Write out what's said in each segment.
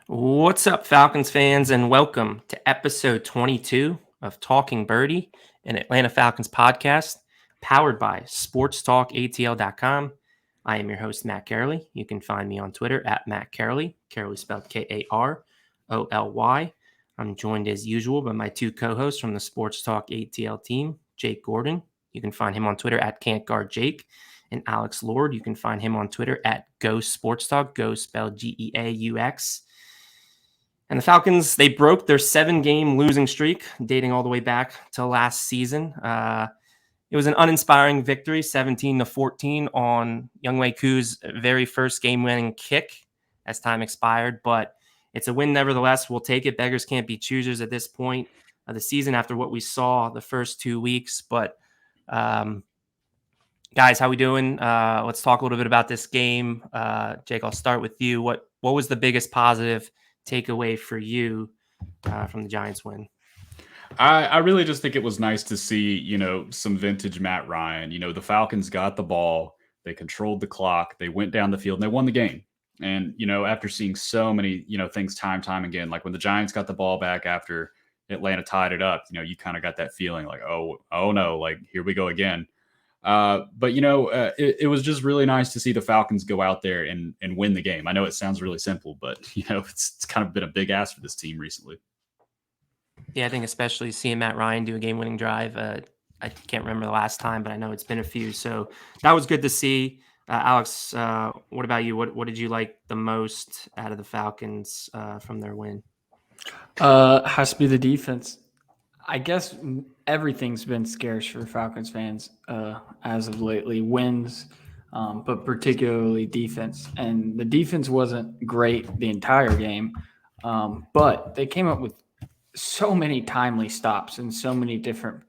What's up, Falcons fans, and welcome to episode 22 of Talking Birdie, an Atlanta Falcons podcast powered by sportstalkatl.com. I am your host, Matt Karoly. You can find me on Twitter at Matt Karoly, Karoly spelled Karoly. I'm joined as usual by my two co-hosts from the Sports Talk ATL team, Jake Gordon. You can find him on Twitter at Can't Guard Jake, and Alex Lord. You can find him on Twitter at Ghost Sports Talk, Ghost spelled Geaux. And the Falcons, they broke their 7-game losing streak, dating all the way back to last season. It was an uninspiring victory, 17-14 on Younghoe Koo's very first game-winning kick as time expired. But it's a win nevertheless. We'll take it. Beggars can't be choosers at this point of the season after what we saw the first 2 weeks. But guys, how we doing? Let's talk a little bit about this game. Jake, I'll start with you. What was the biggest positive takeaway for you from the Giants win? I really just think it was nice to see, some vintage Matt Ryan. The Falcons got the ball, they controlled the clock, they went down the field, and they won the game. And, after seeing so many, things time again, like when the Giants got the ball back after Atlanta tied it up, you kind of got that feeling like, oh no, like here we go again. But it was just really nice to see the Falcons go out there and win the game. I know it sounds really simple, but it's kind of been a big ask for this team recently. Yeah, I think especially seeing Matt Ryan do a game-winning drive. I can't remember the last time, but I know it's been a few. So that was good to see. Alex, what about you? What did you like the most out of the Falcons from their win? Has to be the defense. I guess everything's been scarce for Falcons fans as of lately. Wins, but particularly defense. And the defense wasn't great the entire game, but they came up with so many timely stops and so many different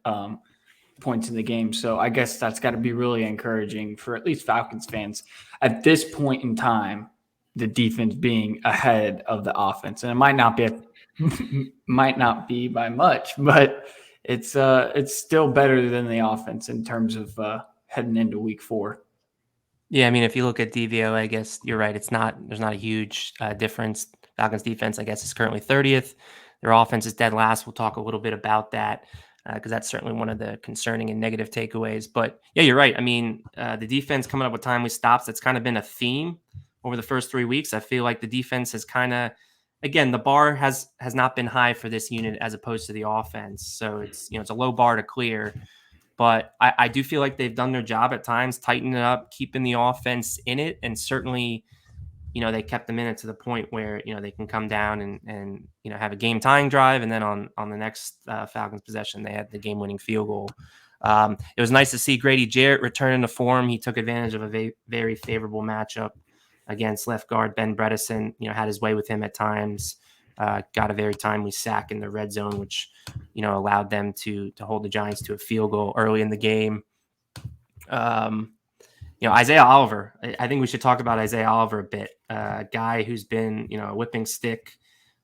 points in the game. So I guess that's got to be really encouraging for at least Falcons fans at this point in time. The defense being ahead of the offense, and it might not be by much, but it's still better than the offense in terms of heading into week 4. Yeah, I mean, if you look at DVO, I guess you're right. There's not a huge difference. Falcons defense, I guess, is currently 30th. Their offense is dead last. We'll talk a little bit about that because that's certainly one of the concerning and negative takeaways. But yeah, you're right. I mean, the defense coming up with timely stops, that's kind of been a theme over the first 3 weeks. I feel like the defense has kind of, again, the bar has not been high for this unit as opposed to the offense. So it's a low bar to clear. But I do feel like they've done their job at times, tightening it up, keeping the offense in it, and certainly they kept them in it to the point where, they can come down and have a game tying drive. And then on the next Falcons possession, they had the game winning field goal. It was nice to see Grady Jarrett return to form. He took advantage of a very favorable matchup against left guard Ben Bredesen, had his way with him at times. Got a very timely sack in the red zone, which, allowed them to hold the Giants to a field goal early in the game. Isaiah Oliver, I think we should talk about Isaiah Oliver a bit. A guy who's been, a whipping stick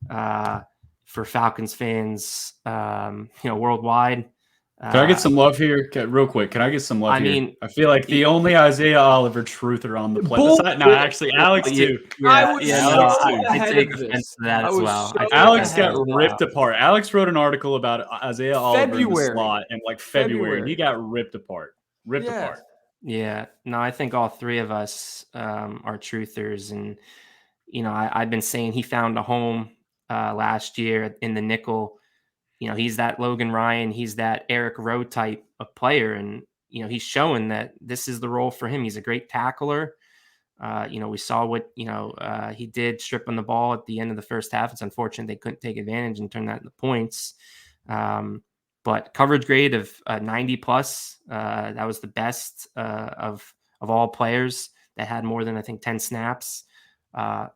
for Falcons fans, worldwide. Can I get some love here? Real quick, can I get some love here? I feel like the only Isaiah Oliver truther on the planet. No, actually, Alex too. I take offense to that as well. Alex got ripped apart. Alex wrote an article about Isaiah Oliver in the slot in like February. He got ripped apart. Apart. Yeah, no, I think all three of us are truthers. And, I've been saying he found a home last year in the nickel. He's that Logan Ryan, he's that Eric Rowe type of player. And, he's showing that this is the role for him. He's a great tackler. We saw what, he did stripping the ball at the end of the first half. It's unfortunate they couldn't take advantage and turn that into points. But coverage grade of 90 plus, that was the best of all players that had more than, I think, 10 snaps.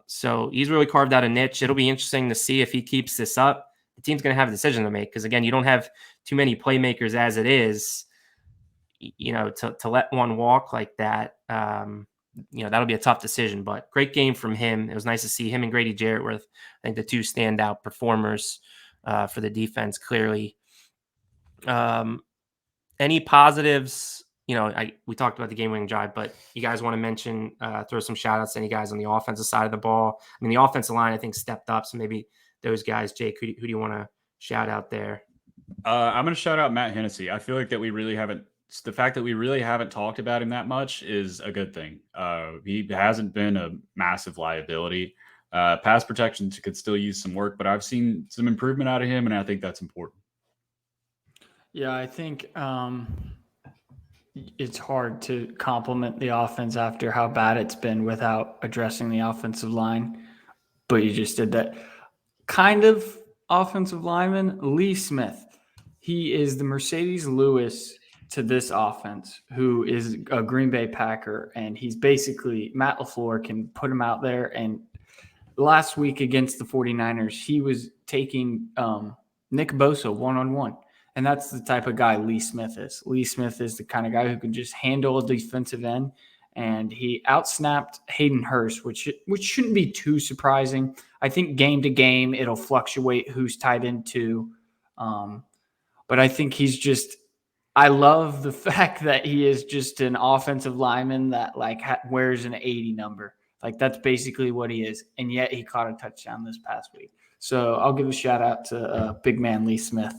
So he's really carved out a niche. It'll be interesting to see if he keeps this up. The team's going to have a decision to make because, again, you don't have too many playmakers as it is, to let one walk like that. That'll be a tough decision, but great game from him. It was nice to see him and Grady Jarrett were, I think, the two standout performers for the defense, clearly. Any positives we talked about the game-winning drive, but you guys want to mention, throw some shout-outs to any guys on the offensive side of the ball? I mean, the offensive line, I think, stepped up, so maybe those guys. Jake, who do you want to shout out there? I'm going to shout out Matt Hennessy. I feel like that the fact that we really haven't talked about him that much is a good thing. He hasn't been a massive liability. Pass protection could still use some work, but I've seen some improvement out of him, and I think that's important. Yeah, I think it's hard to compliment the offense after how bad it's been without addressing the offensive line. But you just did that. Kind of offensive lineman, Lee Smith. He is the Mercedes Lewis to this offense, who is a Green Bay Packer, and he's basically Matt LaFleur can put him out there. And last week against the 49ers, he was taking Nick Bosa one-on-one. And that's the type of guy Lee Smith is. Lee Smith is the kind of guy who can just handle a defensive end, and he outsnapped Hayden Hurst, which shouldn't be too surprising. I think game to game it'll fluctuate who's tied into, but I think he's just. I love the fact that he is just an offensive lineman that wears an 80 number. Like that's basically what he is, and yet he caught a touchdown this past week. So I'll give a shout out to big man Lee Smith.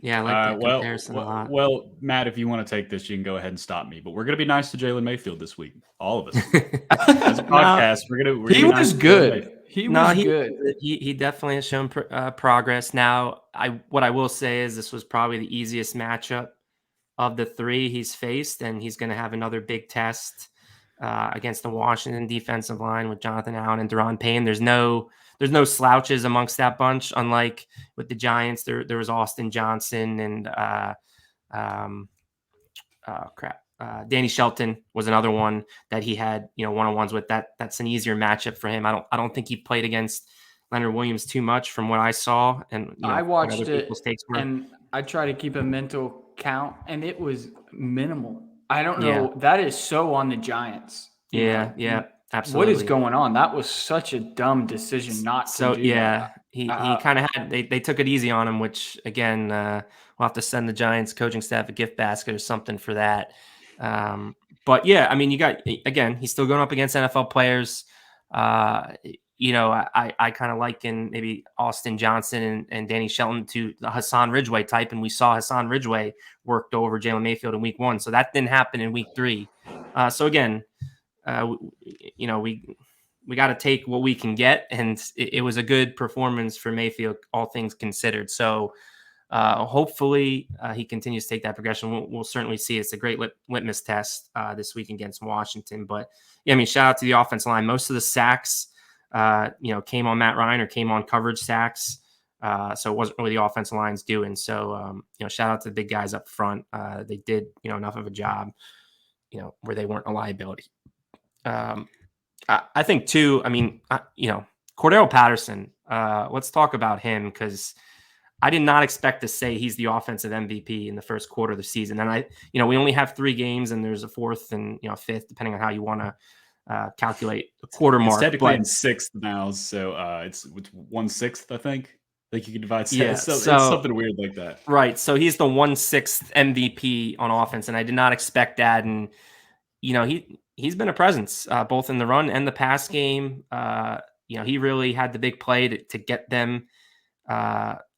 Yeah, I like that comparison a lot. Well, Matt, if you want to take this, you can go ahead and stop me. But we're going to be nice to Jalen Mayfield this week, all of us. As a podcast, he was good. He was good. He definitely has shown progress. Now, what I will say is this was probably the easiest matchup of the three he's faced, and he's going to have another big test against the Washington defensive line with Jonathan Allen and Tyrone Payne. There's no slouches amongst that bunch. Unlike with the Giants, there was Austin Johnson and Danny Shelton was another one that he had one-on-ones with. That's an easier matchup for him. I don't think he played against Leonard Williams too much from what I saw. And I watched it and I try to keep a mental count, and it was minimal. I don't know. Yeah. That is so on the Giants. Yeah. Absolutely. What is going on? That was such a dumb decision not to do that. He kind of had they took it easy on him, which again we'll have to send the Giants coaching staff a gift basket or something for that. But yeah, I mean, he's still going up against NFL players. I kind of liken maybe Austin Johnson and Danny Shelton to the Hassan Ridgeway type, and we saw Hassan Ridgeway worked over Jalen Mayfield in week 1, so that didn't happen in week 3. So again. We got to take what we can get, and it was a good performance for Mayfield, all things considered. So hopefully he continues to take that progression. We'll certainly see. It's a great litmus test this week against Washington. But yeah, I mean, shout out to the offensive line. Most of the sacks, came on Matt Ryan or came on coverage sacks. So it wasn't really the offensive line's doing. So shout out to the big guys up front. They did enough of a job, where they weren't a liability. I think too, Cordell Patterson, let's talk about him, because I did not expect to say he's the offensive MVP in the first quarter of the season. And we only have 3 games, and there's a 4th and 5th, depending on how you want to calculate the quarter mark. It's technically in 6th now, so it's 1/6, I think. Like you can divide. Yeah, it's something weird like that. Right. So he's the 1/6 MVP on offense, and I did not expect that. And he's been a presence both in the run and the pass game. He really had the big play to get them,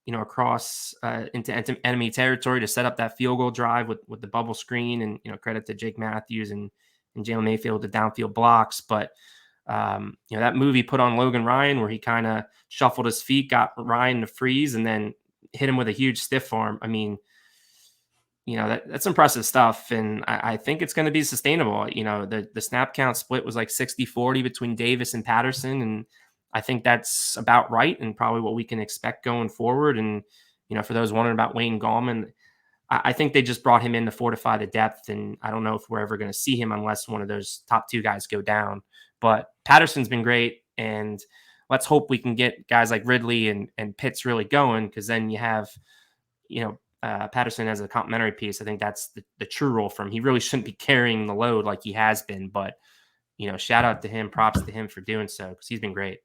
across into enemy territory to set up that field goal drive with the bubble screen. And credit to Jake Matthews and Jalen Mayfield, the downfield blocks. But that move he put on Logan Ryan, where he kind of shuffled his feet, got Ryan to freeze, and then hit him with a huge stiff arm. I mean, that's impressive stuff, and I think it's going to be sustainable. The snap count split was like 60-40 between Davis and Patterson, and I think that's about right and probably what we can expect going forward. And, for those wondering about Wayne Gallman, I think they just brought him in to fortify the depth, and I don't know if we're ever going to see him unless one of those top 2 guys go down. But Patterson's been great, and let's hope we can get guys like Ridley and Pitts really going, because then you have, Patterson as a complimentary piece. I think that's the true role for him. He really shouldn't be carrying the load like he has been, but shout out to him, props to him for doing so, because he's been great.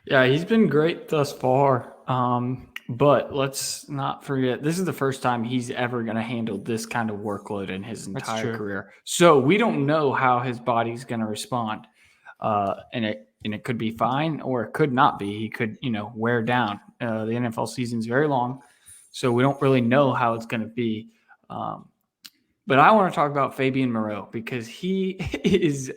Yeah, he's been great thus far. But let's not forget, this is the first time he's ever going to handle this kind of workload in his That's entire true. career. So we don't know how his body's going to respond. And it could be fine or it could not be. He could, wear down. The NFL season's very long, so we don't really know how it's going to be. But I want to talk about Fabian Morel because he is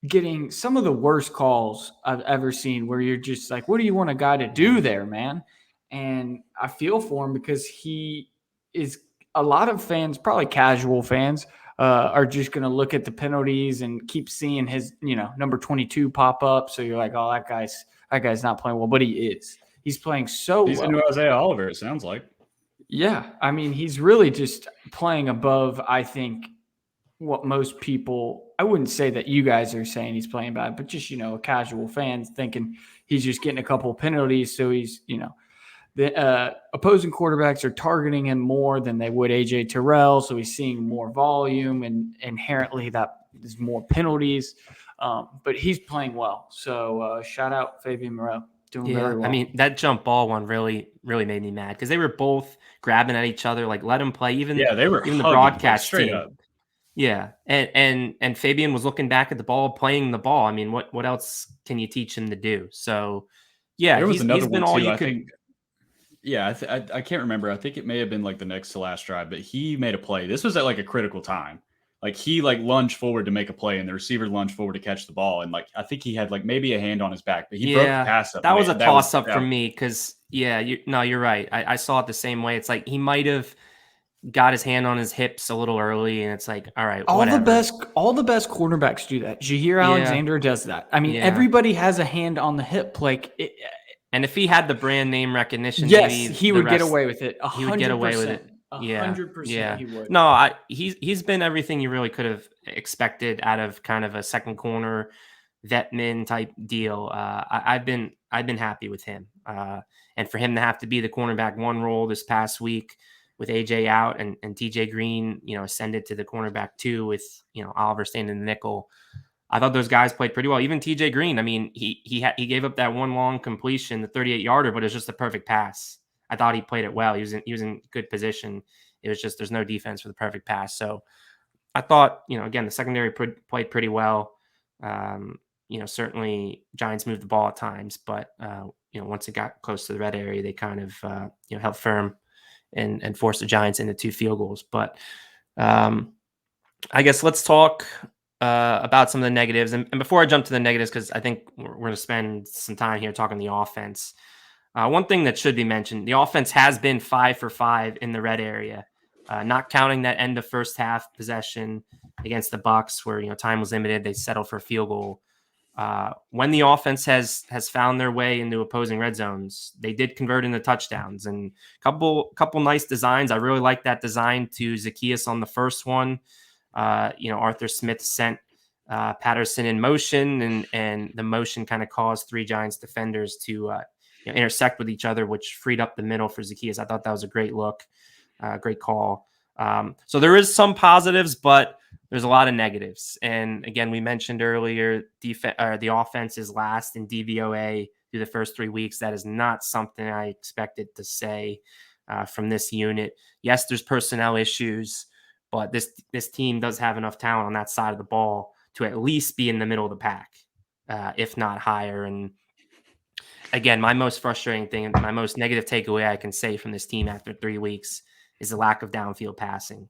getting some of the worst calls I've ever seen where you're just like, what do you want a guy to do there, man? And I feel for him because he is a lot of fans, probably casual fans, are just going to look at the penalties and keep seeing his, number 22 pop up. So you're like, oh, that guy's not playing well, but he is. He's playing so He's well. into Isaiah Oliver, it sounds like. Yeah. I mean, he's really just playing above, I think, what most people, I wouldn't say that you guys are saying he's playing bad, but just, a casual fan thinking he's just getting a couple of penalties. So he's, the opposing quarterbacks are targeting him more than they would AJ Terrell. So he's seeing more volume and inherently that is more penalties. But he's playing well. So shout out Fabian Morel. Doing very well. I mean, that jump ball one really, really made me mad because they were both grabbing at each other, like let him play. Even They were even the hugging, broadcast straight team. up. Yeah, and Fabian was looking back at the ball, playing the ball. I mean, what else can you teach him to do? So, yeah, there was he's another been one all too. you I could. think. Yeah, I can't remember. I think it may have been like the next to last drive, but he made a play. This was at like a critical time. Like he lunged forward to make a play, and the receiver lunged forward to catch the ball, and I think he had maybe a hand on his back, but he broke the pass up. That was a toss up for that, me because you're right. I saw it the same way. It's like he might have got his hand on his hips a little early, and it's like, all right, whatever. All the best quarterbacks do that. Jair Alexander does that. I mean, everybody has a hand on the hip. And if he had the brand name recognition, yes, maybe he would get away with it. He would get away with it. 100%. He would. No, he's been everything you really could have expected out of kind of a second corner vetman type deal. I've been happy with him, and for him to have to be the cornerback one role this past week with AJ out and TJ Green, ascended to the cornerback two with Oliver staying in the nickel. I thought those guys played pretty well. Even TJ Green. I mean, he gave up that one long completion, the 38-yarder, but it was just a perfect pass. I thought he played it well. He was in good position. It was just there's no defense for the perfect pass. So I thought, again, the secondary played pretty well. Certainly Giants moved the ball at times, but once it got close to the red area, they kind of held firm and forced the Giants into 2 field goals. But I guess let's talk about some of the negatives. And before I jump to the negatives, because I think we're going to spend some time here talking the offense. One thing that should be mentioned, the offense has been 5 for 5 in the red area, not counting that end of first half possession against the Bucs where, time was limited. They settled for a field goal. When the offense has found their way into opposing red zones, they did convert into touchdowns and couple nice designs. I really like that design to Zacchaeus on the first one. Arthur Smith sent Patterson in motion, and the motion kind of caused 3 Giants defenders to intersect with each other, which freed up the middle for Zacchaeus. I thought that was a great look, great call. So there is some positives, but there's a lot of negatives. And again, we mentioned earlier, the offense is last in DVOA through the first 3 weeks. That is not something I expected to say from this unit. Yes, there's personnel issues, but this team does have enough talent on that side of the ball to at least be in the middle of the pack, if not higher. And again, my most frustrating thing and my most negative takeaway I can say from this team after 3 weeks is the lack of downfield passing.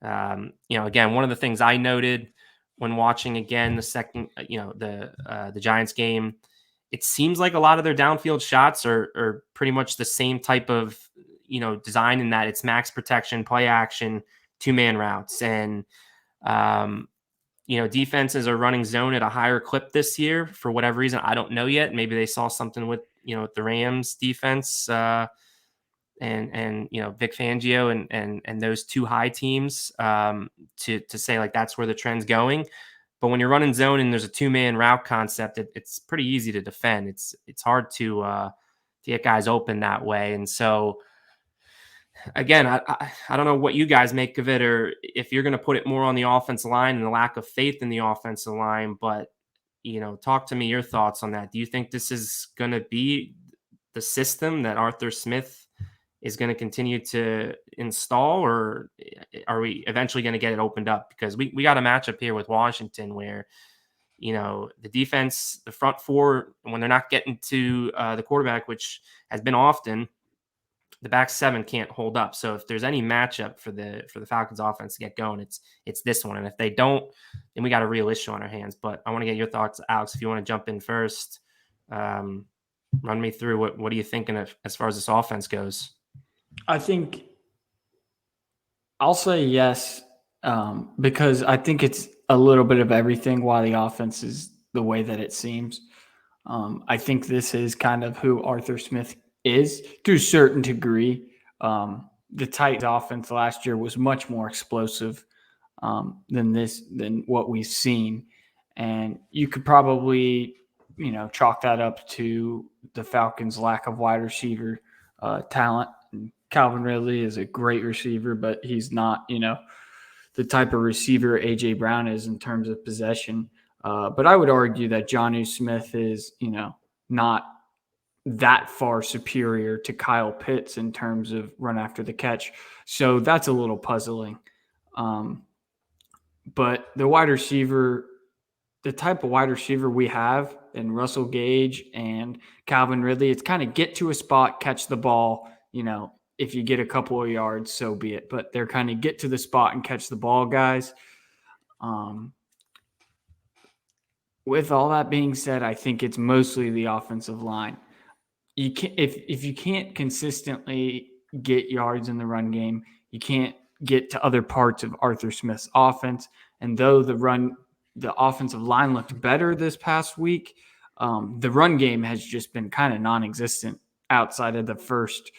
Again, one of the things I noted when watching again the second, the Giants game, it seems like a lot of their downfield shots are pretty much the same type of, design in that it's max protection, play action, 2-man routes. And, defenses are running zone at a higher clip this year for whatever reason. I don't know yet. Maybe they saw something with, the Rams defense, and Vic Fangio and those 2 high teams to say like that's where the trend's going. But when you're running zone and there's a 2-man route concept, it's pretty easy to defend. It's hard to get guys open that way. And so again, I don't know what you guys make of it, or if you're going to put it more on the offensive line and the lack of faith in the offensive line. But talk to me your thoughts on that. Do you think this is going to be the system that Arthur Smith is going to continue to install, or are we eventually going to get it opened up? Because we got a matchup here with Washington where, the defense, the front four, when they're not getting to the quarterback, which has been often, the back seven can't hold up. So if there's any matchup for the Falcons offense to get going, it's this one. And if they don't, then we got a real issue on our hands. But I want to get your thoughts, Alex, if you want to jump in first. Run me through what are you thinking of as far as this offense goes? I think I'll say yes, because I think it's a little bit of everything why the offense is the way that it seems. I think this is kind of who Arthur Smith is to a certain degree. The Titans offense last year was much more explosive than what we've seen. And you could probably, chalk that up to the Falcons' lack of wide receiver talent. Calvin Ridley is a great receiver, but he's not, the type of receiver A.J. Brown is in terms of possession. But I would argue that Jonnu Smith is, not that far superior to Kyle Pitts in terms of run after the catch. So that's a little puzzling. But the wide receiver, the type of wide receiver we have in Russell Gage and Calvin Ridley, it's kind of get to a spot, catch the ball, if you get a couple of yards, so be it. But they're kind of get to the spot and catch the ball guys. With all that being said, I think it's mostly the offensive line. You can't, if you can't consistently get yards in the run game, you can't get to other parts of Arthur Smith's offense. And though the offensive line looked better this past week, the run game has just been kind of non-existent outside of the first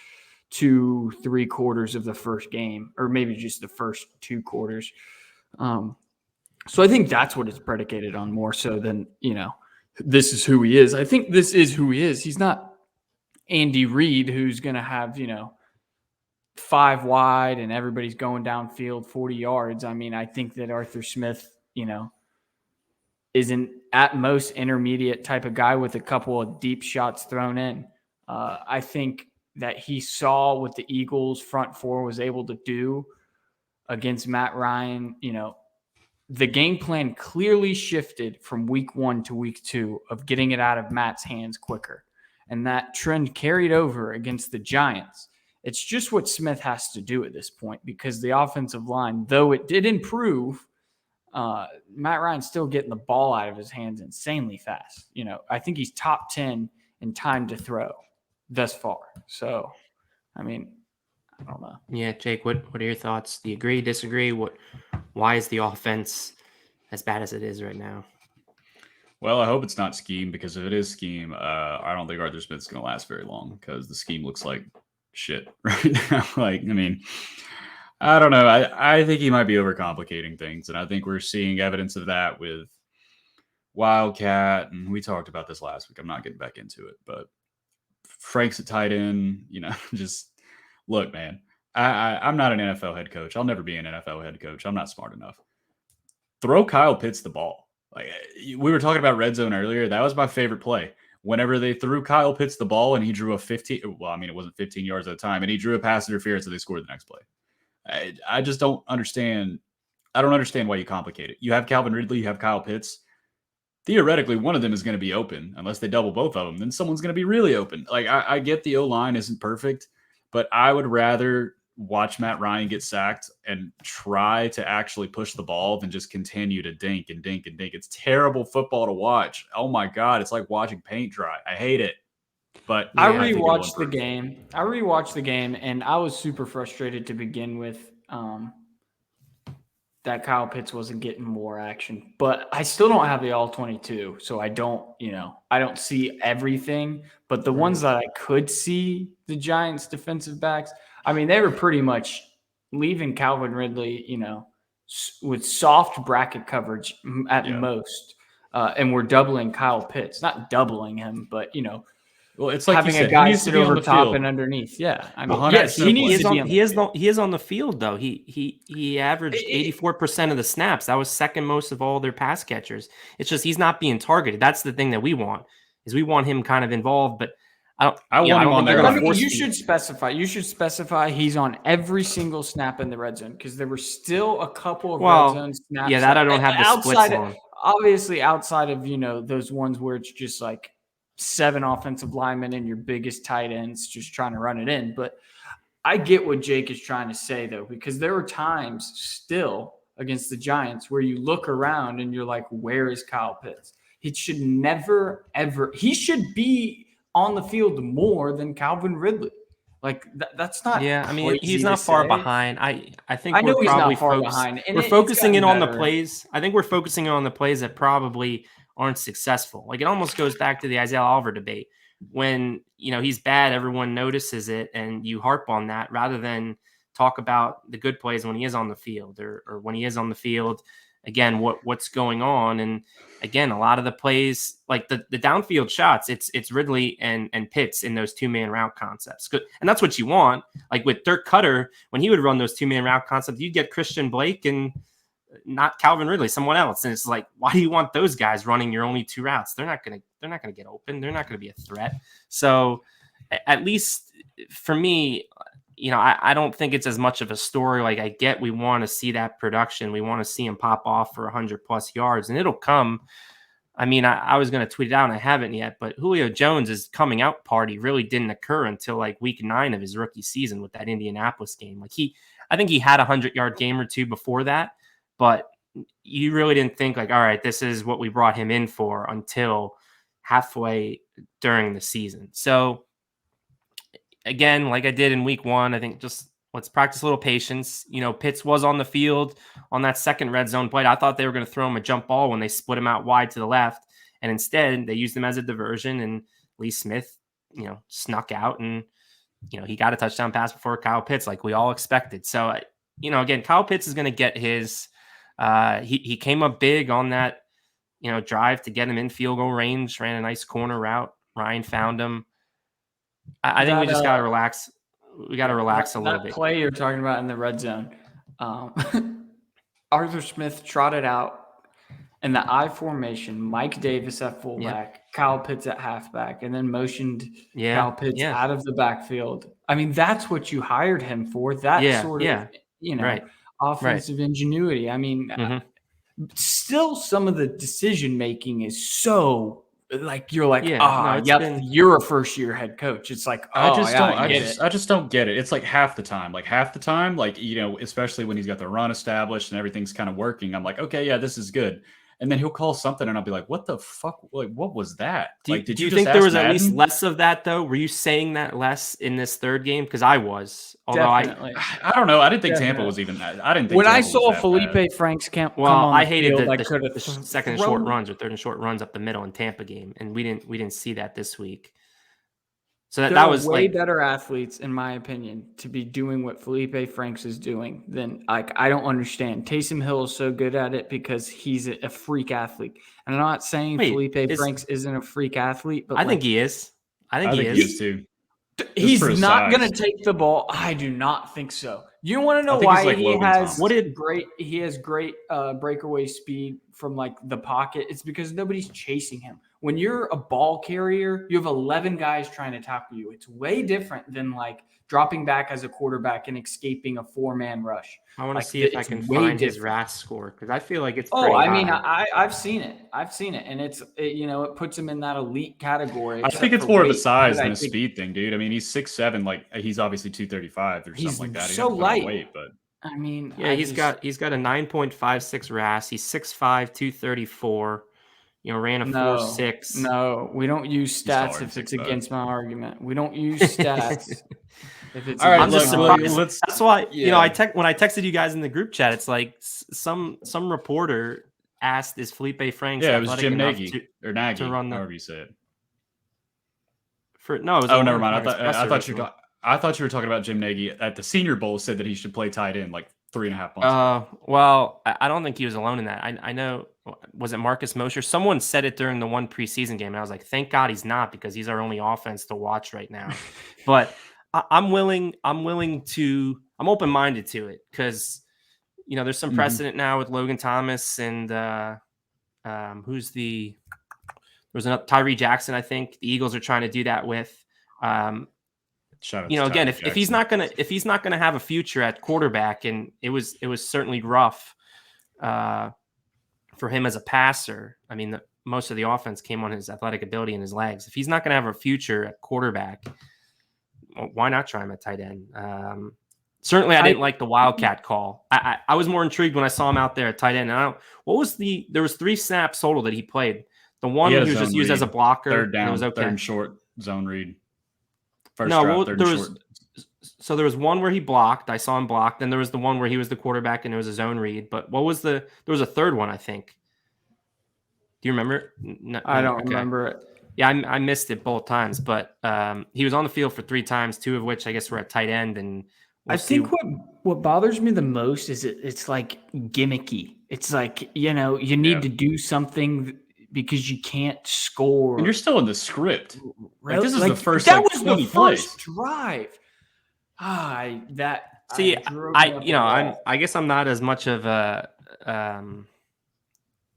2-3 quarters of the first game, or maybe just the first 2 quarters. So I think that's what it's predicated on more so than, this is who he is. I think this is who he is. He's not Andy Reid, who's going to have, 5 wide and everybody's going downfield 40 yards. I mean, I think that Arthur Smith, is an at most intermediate type of guy with a couple of deep shots thrown in. I think that he saw what the Eagles front four was able to do against Matt Ryan. The game plan clearly shifted from week 1 to week 2 of getting it out of Matt's hands quicker. And that trend carried over against the Giants. It's just what Smith has to do at this point because the offensive line, though it did improve, Matt Ryan's still getting the ball out of his hands insanely fast. I think he's top 10 in time to throw thus far. So, I mean, I don't know. Yeah, Jake, what are your thoughts? Do you agree, disagree? Why is the offense as bad as it is right now? Well, I hope it's not scheme, because if it is scheme, I don't think Arthur Smith's going to last very long because the scheme looks like shit right now. I don't know. I think he might be overcomplicating things, and I think we're seeing evidence of that with Wildcat, and we talked about this last week. I'm not getting back into it, but Frank's a tight end. Just look, man. I'm not an NFL head coach. I'll never be an NFL head coach. I'm not smart enough. Throw Kyle Pitts the ball. We were talking about red zone earlier. That was my favorite play. Whenever they threw Kyle Pitts the ball and he drew a 15, well, I mean, it wasn't 15 yards at the time, and he drew a pass interference and they scored the next play. I just don't understand. I don't understand why you complicate it. You have Calvin Ridley, you have Kyle Pitts. Theoretically, one of them is going to be open unless they double both of them. Then someone's going to be really open. I get the O-line isn't perfect, but I would rather watch Matt Ryan get sacked and try to actually push the ball than just continue to dink and dink and dink. It's terrible football to watch. Oh my God. It's like watching paint dry. I hate it. But I rewatched the game and I was super frustrated to begin with that Kyle Pitts wasn't getting more action, but I still don't have the all 22. So I don't see everything, but the ones that I could see the Giants defensive backs, I mean, they were pretty much leaving Calvin Ridley, with soft bracket coverage at most. And we're doubling Kyle Pitts, not doubling him, but, well, it's like having a guy sit over top and underneath. Yeah. I mean, yes, he needs to be on the field. He is on the field, though. He averaged 84% of the snaps. That was second most of all their pass catchers. It's just he's not being targeted. That's the thing that we want, is we want him kind of involved. But I want him on there. You should specify he's on every single snap in the red zone, because there were still a couple of red zone snaps. Yeah, that I don't have the splits on. Obviously, outside of those ones where it's just like 7 offensive linemen and your biggest tight ends just trying to run it in. But I get what Jake is trying to say, though, because there were times still against the Giants where you look around and you're like, where is Kyle Pitts? He should never, ever – he should be on the field more than Calvin Ridley. Like, that's not he's not far behind. I think I know we're he's probably not far behind. We're focusing in on the plays. I think we're focusing on the plays that probably aren't successful. Like, it almost goes back to the Isaiah Oliver debate. When, he's bad, everyone notices it, and you harp on that rather than talk about the good plays when he is on the field, or when he is on the field, again, what's going on. And again, a lot of the plays, like the downfield shots, it's Ridley and Pitts in those 2-man route concepts. And that's what you want. Like with Dirk Cutter, when he would run those 2-man route concepts, you'd get Christian Blake and not Calvin Ridley, someone else. And it's like, why do you want those guys running your only 2 routes? They're not going to get open. They're not going to be a threat. So at least for me, I don't think it's as much of a story. Like, I get we want to see that production. We want to see him pop off for 100+ yards, and it'll come. I mean, I was going to tweet it out, and I haven't yet, but Julio Jones' coming out party really didn't occur until like week 9 of his rookie season with that Indianapolis game. Like, I think he had a 100-yard game or 2 before that, but you really didn't think like, all right, this is what we brought him in for until halfway during the season. So again, like I did in week 1, I think just let's practice a little patience. Pitts was on the field on that second red zone play. I thought they were going to throw him a jump ball when they split him out wide to the left. And instead they used him as a diversion, and Lee Smith, snuck out, and, he got a touchdown pass before Kyle Pitts, like we all expected. So, again, Kyle Pitts is going to get his, he came up big on that, drive to get him in field goal range, ran a nice corner route. Ryan found him. I think we just got to relax. We got to relax a little bit. That play you're talking about in the red zone, Arthur Smith trotted out in the I formation, Mike Davis at fullback, Kyle Pitts at halfback, and then motioned Kyle Pitts out of the backfield. I mean, that's what you hired him for. That sort of, offensive ingenuity. I mean, still some of the decision making is so like you're like, you're a first-year head coach. It's like, I just don't get it. It's like half the time, especially when he's got the run established and everything's kind of working. I'm like, okay, yeah, this is good. And then he'll call something, and I'll be like, what the fuck? Like, what was that? Do you think there was at least less of that, though? Were you saying that less in this third game? Because I was. Although Definitely. I don't know. I didn't think Tampa was even that. I didn't think when Tampa I saw was Felipe Franks come on I the hated field, the second and short runs or third and short runs up the middle in Tampa game, and we didn't see that this week. So that was way better athletes, in my opinion, to be doing what Felipe Franks is doing than I don't understand. Taysom Hill is so good at it because he's a freak athlete. And I'm not saying Felipe Franks isn't a freak athlete, but I think he is. I think he is too. He's not going to take the ball. I do not think so. You want to know why he has great breakaway speed from like the pocket? It's because nobody's chasing him. When you're a ball carrier, you have 11 guys trying to tackle you. It's way different than like dropping back as a quarterback and escaping a 4-man rush. I want to see if I can find his RAS score because I feel like it's pretty high. I've seen it. And it puts him in that elite category. I think it's more of a size than a speed thing, dude. I mean, he's 6'7", like he's obviously 235 or something like that. He's so light. Weight, but I mean, he's got a 9.56 RAS. He's 6'5", 234. Ran a 4.6. No, we don't use stats if it's against my argument. We don't use stats. If it's all right, I'm just surprised. That's why when I texted you guys in the group chat, it's like some reporter asked, "Is Felipe Franks?" Yeah, it was Jim Nagy or Nagy, however you say it. Never mind. I thought you were talking about Jim Nagy at the Senior Bowl. Said that he should play tight end like 3.5 months ago. Well, I don't think he was alone in that. I know. Was it Marcus Mosher? Someone said it during the one preseason game, and I was like, thank God he's not, because he's our only offense to watch right now. But I'm open-minded to it because, there's some precedent now with Logan Thomas and Tyree Jackson, I think. The Eagles are trying to do that with. Shout out You to know, again, Tyler if he's not gonna have a future at quarterback, and it was certainly rough for him as a passer. I mean, most of the offense came on his athletic ability and his legs. If he's not going to have a future at quarterback, why not try him at tight end? Certainly, I didn't like the Wildcat call. I was more intrigued when I saw him out there at tight end. There was 3 snaps total that he played. The one he was just used as a blocker. Third down, and it was okay. third and short zone read. First No, drive, well, third there and was short. so there was one where he blocked. I saw him block. Then there was the one where he was the quarterback and it was a zone read. But there was a third one, I think. Do you remember? No, I don't remember it. Yeah, I missed it both times, but he was on the field for 3 times, 2 of which I guess were at tight end. And I think what bothers me the most is it's like gimmicky. It's like, you need to do something because you can't score. And you're still in the script. Really? Like, this is the first that was 20 the plays. first drive. I guess I'm not as much of a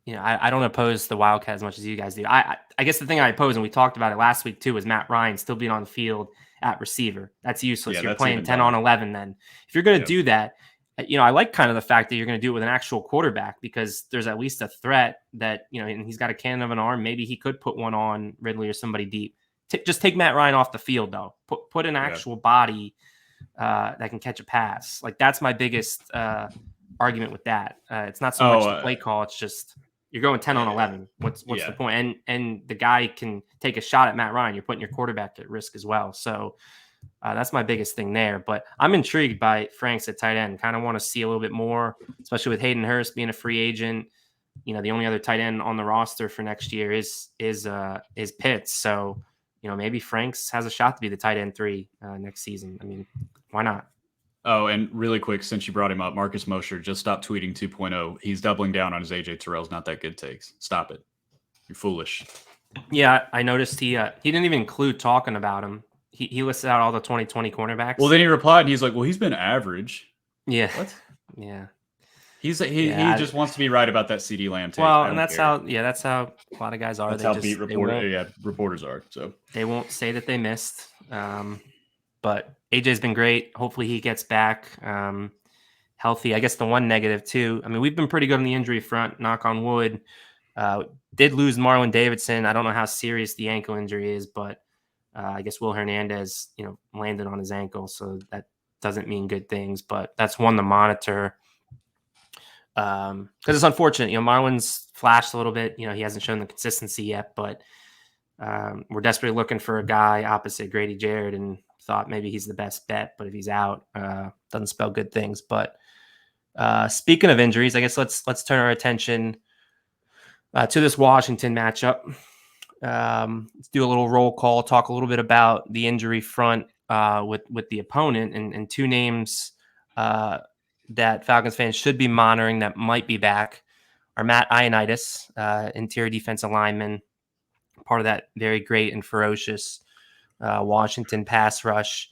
I don't oppose the Wildcat as much as you guys do. I guess the thing I oppose, and we talked about it last week too, is Matt Ryan still being on the field at receiver. That's useless. Yeah, you're that's playing 10 on 11 then. If you're going to do that, I like kind of the fact that you're going to do it with an actual quarterback, because there's at least a threat that, and he's got a cannon of an arm. Maybe he could put one on Ridley or somebody deep. Just take Matt Ryan off the field, though. Put an actual body that can catch a pass. Like, that's my biggest argument with that. It's not so much the play call. It's just you're going 10 on 11. What's the point? And the guy can take a shot at Matt Ryan. You're putting your quarterback at risk as well. So that's my biggest thing there. But I'm intrigued by Franks at tight end. Kind of want to see a little bit more, especially with Hayden Hurst being a free agent. The only other tight end on the roster for next year is Pitts. So, maybe Franks has a shot to be the tight end 3 next season. I mean, why not? Oh, and really quick, since you brought him up, Marcus Mosher just stopped tweeting 2.0. He's doubling down on his AJ Terrell's not that good takes. Stop it. You're foolish. Yeah, I noticed he didn't even include talking about him. He listed out all the 2020 cornerbacks. Well, then he replied, and he's like, well, he's been average. Yeah. What? Yeah. He just wants to be right about that CD Lamb take. Well, and that's how a lot of guys are. That's how beat reporters are. So they won't say that they missed. But AJ's been great. Hopefully he gets back healthy. I guess the one negative too. I mean, we've been pretty good on the injury front, knock on wood. Did lose Marlon Davidson. I don't know how serious the ankle injury is, but I guess Will Hernandez, landed on his ankle, so that doesn't mean good things. But that's one to monitor. Because it's unfortunate. Marlon's flashed a little bit. He hasn't shown the consistency yet, but we're desperately looking for a guy opposite Grady Jarrett, and thought maybe he's the best bet. But if he's out, doesn't spell good things. But speaking of injuries, I guess let's turn our attention to this Washington matchup. Let's do a little roll call, talk a little bit about the injury front with the opponent, and 2 names that Falcons fans should be monitoring that might be back are Matt Ioannidis, interior defensive lineman, part of that very great and ferocious Washington pass rush.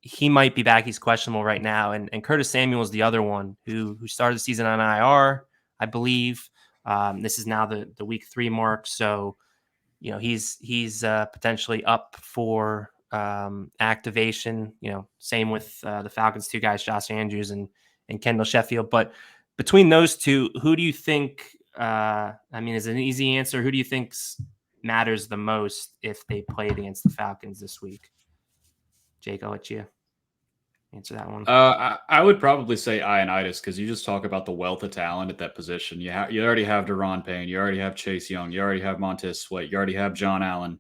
He might be back. He's questionable right now. And Curtis Samuel is the other one who started the season on IR, I believe. This is now the week 3 mark. So, he's potentially up for activation. Same with the Falcons 2 guys, Josh Andrews and Kendall Sheffield. But between those 2, who do you think? Is an easy answer. Who do you think matters the most if they played against the Falcons this week? Jake, I'll let you answer that one. I would probably say Ioannidis, because you just talk about the wealth of talent at that position. You already have Tyrone Payne. You already have Chase Young. You already have Montez Sweat. You already have John Allen.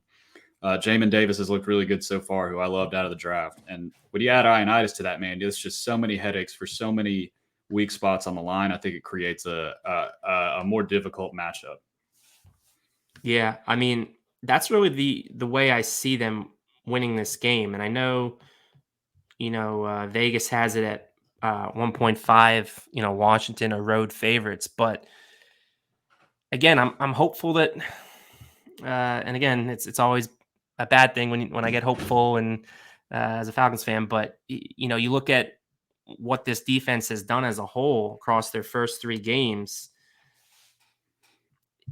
Jamin Davis has looked really good so far, who I loved out of the draft. And when you add Ioannidis to that, man, there's just so many headaches for so many weak spots on the line. I think it creates a more difficult matchup. Yeah, that's really the way I see them winning this game. And I know, Vegas has it at 1.5, Washington are road favorites. But again, I'm hopeful that, and again, it's always a bad thing when I get hopeful and as a Falcons fan. But you look at what this defense has done as a whole across their first 3 games.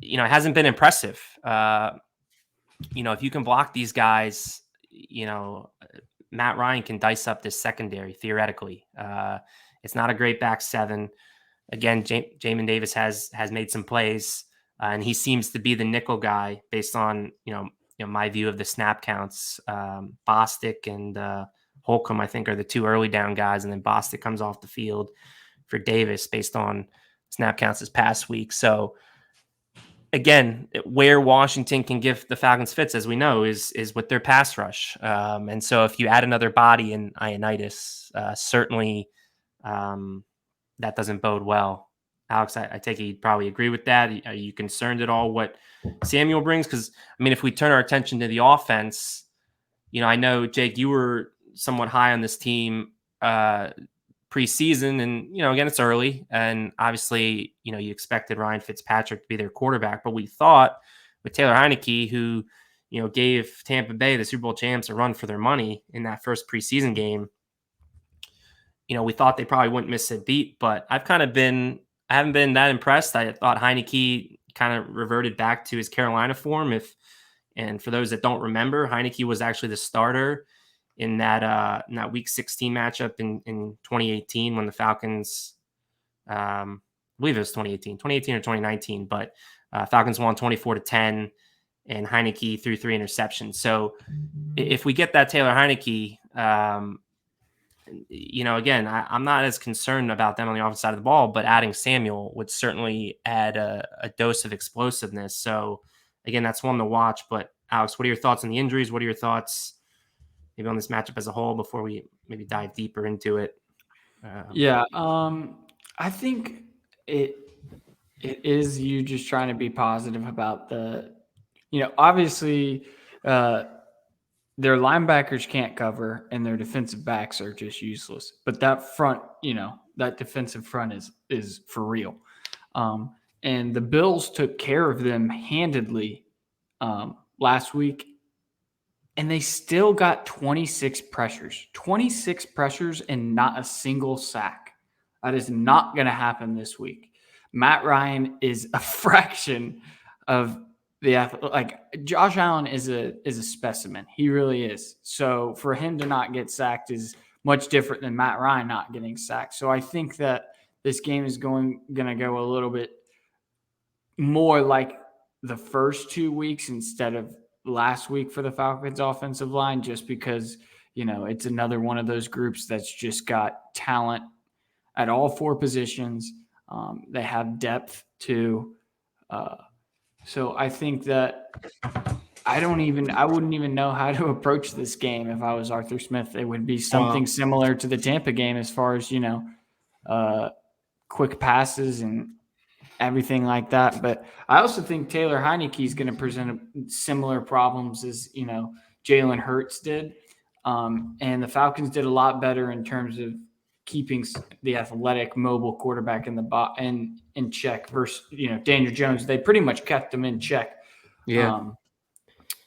It hasn't been impressive. If you can block these guys, Matt Ryan can dice up this secondary theoretically. It's not a great back seven. Again, Jamin Davis has made some plays, and he seems to be the nickel guy based on my view of the snap counts. Bostic and Holcomb, I think, are the two early down guys, and then Bostic comes off the field for Davis based on snap counts this past week. So again, where Washington can give the Falcons fits, as we know, is with their pass rush. And so if you add another body in Ioannidis, certainly that doesn't bode well. Alex, I take it you'd probably agree with that. Are you concerned at all what Samuel brings? Because, I mean, if we turn our attention to the offense, I know, Jake, you were somewhat high on this team preseason, and again, it's early, and obviously you expected Ryan Fitzpatrick to be their quarterback, but we thought with Taylor Heinicke, who gave Tampa Bay, the Super Bowl champs, a run for their money in that first preseason game, we thought they probably wouldn't miss a beat. But I haven't been that impressed. I thought Heinicke kind of reverted back to his Carolina form. And for those that don't remember, Heinicke was actually the starter in that Week 16 matchup in 2018 when the Falcons, I believe it was 2018 or 2019, but Falcons won 24-10, and Heinicke threw 3 interceptions. So if we get that Taylor Heinicke, again, I'm not as concerned about them on the offensive side of the ball, but adding Samuel would certainly add a dose of explosiveness. So again, that's one to watch. But Alex, what are your thoughts on the injuries? What are your thoughts maybe on this matchup as a whole before we maybe dive deeper into it? I think it is you just trying to be positive about obviously their linebackers can't cover and their defensive backs are just useless. But that front, that defensive front is for real. And the Bills took care of them handedly last week. And they still got 26 pressures and not a single sack. That is not going to happen this week. Matt Ryan is a fraction of Josh Allen is a specimen. He really is. So for him to not get sacked is much different than Matt Ryan not getting sacked. So I think that this game is going to go a little bit more like the first 2 weeks instead of last week for the Falcons offensive line, just because, it's another one of those groups that's just got talent at all 4 positions. They have depth too. So I think that I wouldn't even know how to approach this game if I was Arthur Smith. It would be something similar to the Tampa game as far as, quick passes and everything like that. But I also think Taylor Heinicke is going to present similar problems as, Jalen Hurts did. And the Falcons did a lot better in terms of keeping the athletic, mobile quarterback in check versus, Daniel Jones. They pretty much kept him in check. Yeah.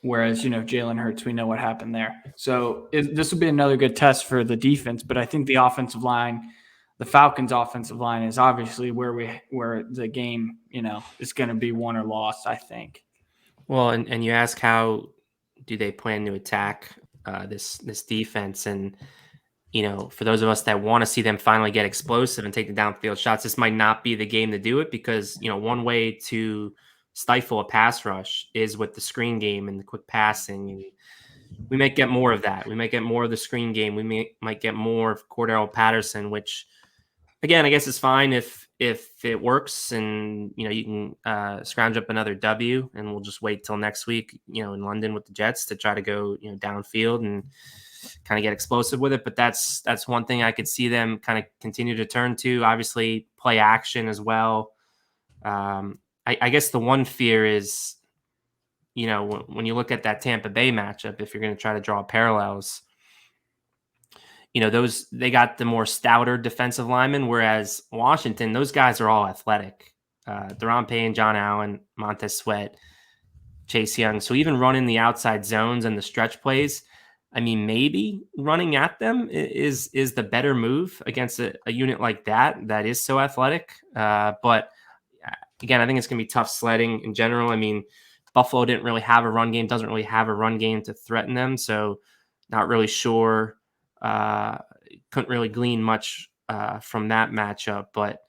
Whereas, Jalen Hurts, we know what happened there. So this will be another good test for the defense. But I think the offensive line, the Falcons' offensive line, is obviously where the game, is going to be won or lost, I think. Well, and you ask how do they plan to attack this defense, and for those of us that want to see them finally get explosive and take the downfield shots, this might not be the game to do it because one way to stifle a pass rush is with the screen game and the quick passing, and we might get more of that. We might get more of the screen game. We might get more of Cordell Patterson, which again, I guess it's fine if it works and you can scrounge up another W, and we'll just wait till next week, in London with the Jets to try to go downfield and kind of get explosive with it. But that's one thing I could see them kind of continue to turn to. Obviously, play action as well. I guess the one fear is, when you look at that Tampa Bay matchup, if you're going to try to draw parallels, they got the more stouter defensive linemen, whereas Washington, those guys are all athletic. Tyrone Payne, John Allen, Montez Sweat, Chase Young. So even running the outside zones and the stretch plays, I mean, maybe running at them is the better move against a unit like that is so athletic. But again, I think it's going to be tough sledding in general. I mean, Buffalo didn't really have a run game, doesn't really have a run game to threaten them. So Not really sure. Couldn't really glean much from that matchup. But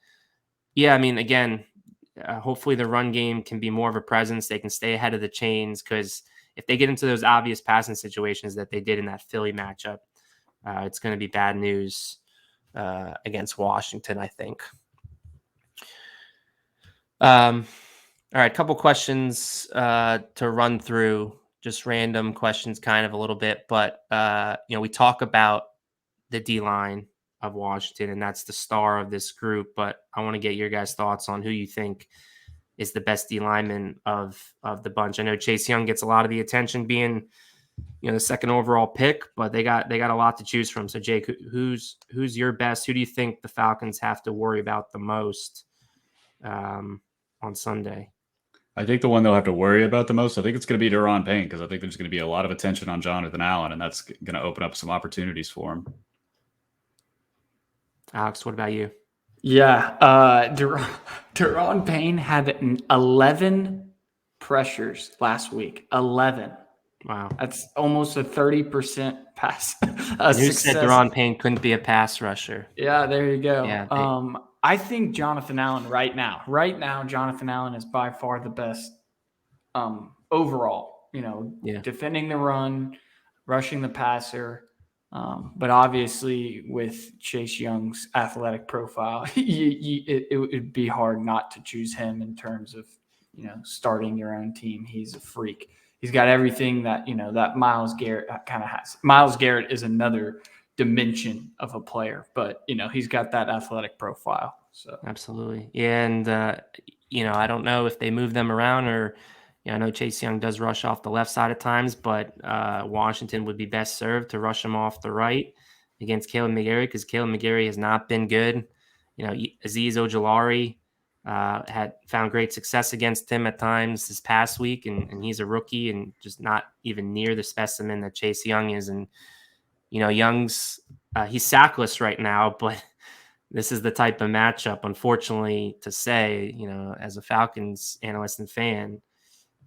yeah, I mean, again, hopefully the run game can be more of a presence. They can stay ahead of the chains, because if they get into those obvious passing situations that they did in that Philly matchup, it's going to be bad news against Washington, I think. All right, couple questions to run through, just random questions kind of a little bit. But, we talk about the D-line of Washington, and that's the star of this group. But I want to get your guys' thoughts on who you think is the best D lineman of the bunch. I know Chase Young gets a lot of the attention being, the second overall pick, but they got a lot to choose from. So Jake, who's your best? Who do you think the Falcons have to worry about the most on Sunday? I think the one they'll have to worry about the most, I think it's going to be Tyrone Payne, because I think there's going to be a lot of attention on Jonathan Allen, and that's going to open up some opportunities for him. Alex, what about you? Yeah, Tyrone Payne had 11 pressures last week. 11. Wow. That's almost a 30% pass Who said Tyrone Payne couldn't be a pass rusher? Yeah, there you go. Yeah, I think Jonathan Allen right now, Jonathan Allen is by far the best overall, defending the run, rushing the passer. But obviously with Chase Young's athletic profile, it would be hard not to choose him in terms of, starting your own team. He's a freak. He's got everything that, that Myles Garrett kind of has. Myles Garrett is another dimension of a player, but, he's got that athletic profile. So absolutely. Yeah. And, I don't know if they move them around, or, I know Chase Young does rush off the left side at times, but Washington would be best served to rush him off the right against Caleb McGarry, because Caleb McGarry has not been good. Azeez Ojulari had found great success against him at times this past week, and he's a rookie and just not even near the specimen that Chase Young is. And, Young's he's sackless right now, but this is the type of matchup, unfortunately to say, as a Falcons analyst and fan,